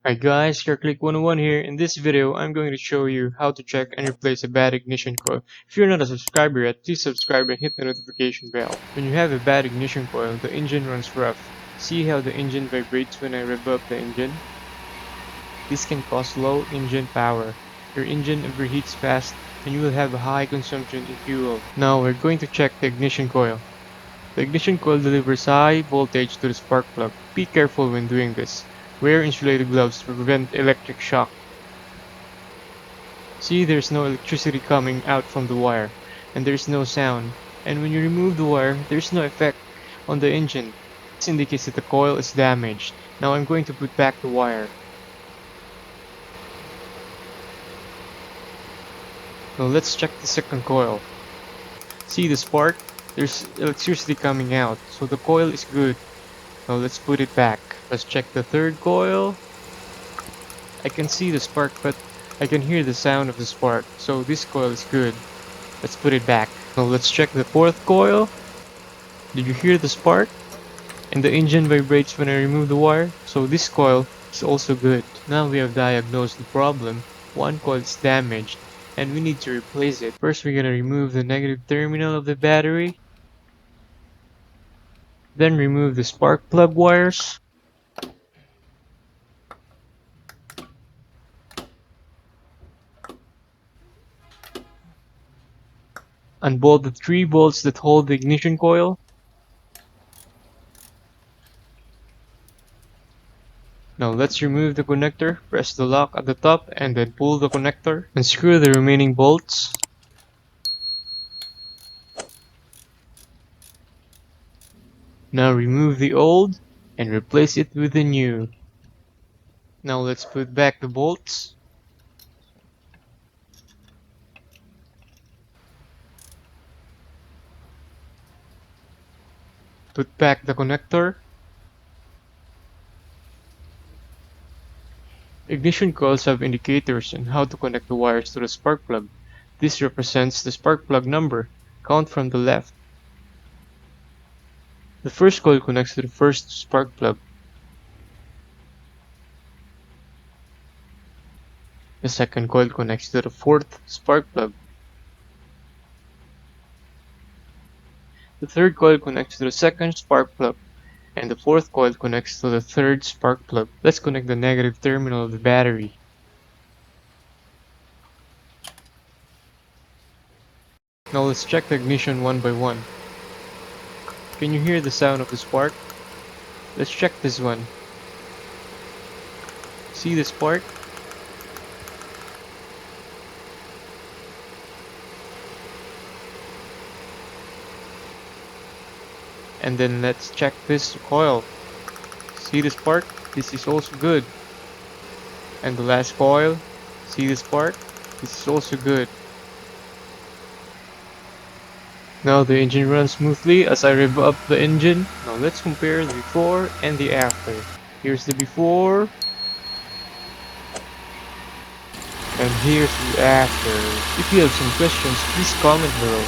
Hi guys, your Clique 101 here. In this video, I'm going to show you how to check and replace a bad ignition coil. If you're not a subscriber yet, please subscribe and hit the notification bell. When you have a bad ignition coil, the engine runs rough. See how the engine vibrates when I rev up the engine? This can cause low engine power. Your engine overheats fast and you will have a high consumption in fuel. Now we're going to check the ignition coil. The ignition coil delivers high voltage to the spark plug. Be careful when doing this. Wear insulated gloves to prevent electric shock. See, there's no electricity coming out from the wire, and there's no sound. And when you remove the wire, there's no effect on the engine. This indicates that the coil is damaged. Now I'm going to put back the wire. Now let's check the second coil. See the spark? There's electricity coming out, so the coil is good. Now let's put it back. Let's check the third coil. I can see the spark, but I can hear the sound of the spark, so this coil is good. Let's put it back. Now let's check the fourth coil. Did you hear the spark? And the engine vibrates when I remove the wire, so this coil is also good. Now we have diagnosed the problem. One coil is damaged, and we need to replace it. First we're gonna remove the negative terminal of the battery. Then remove the spark plug wires. Unbolt the 3 bolts that hold the ignition coil. Now let's remove the connector, press the lock at the top and then pull the connector and screw the remaining bolts. Now remove the old and replace it with the new. Now let's put back the bolts. Put back the connector. Ignition coils have indicators on how to connect the wires to the spark plug. This represents the spark plug number. Count from the left. The first coil connects to the first spark plug. The second coil connects to the fourth spark plug. The third coil connects to the second spark plug, and the fourth coil connects to the third spark plug. Let's connect the negative terminal of the battery. Now let's check the ignition one by one. Can you hear the sound of the spark? Let's check this one. See the spark? And then let's check this coil. See the spark? This is also good. And the last coil. See the spark? This is also good. Now the engine runs smoothly as I rev up the engine. Now let's compare the before and the after. Here's the before. And here's the after. If you have some questions, please comment below.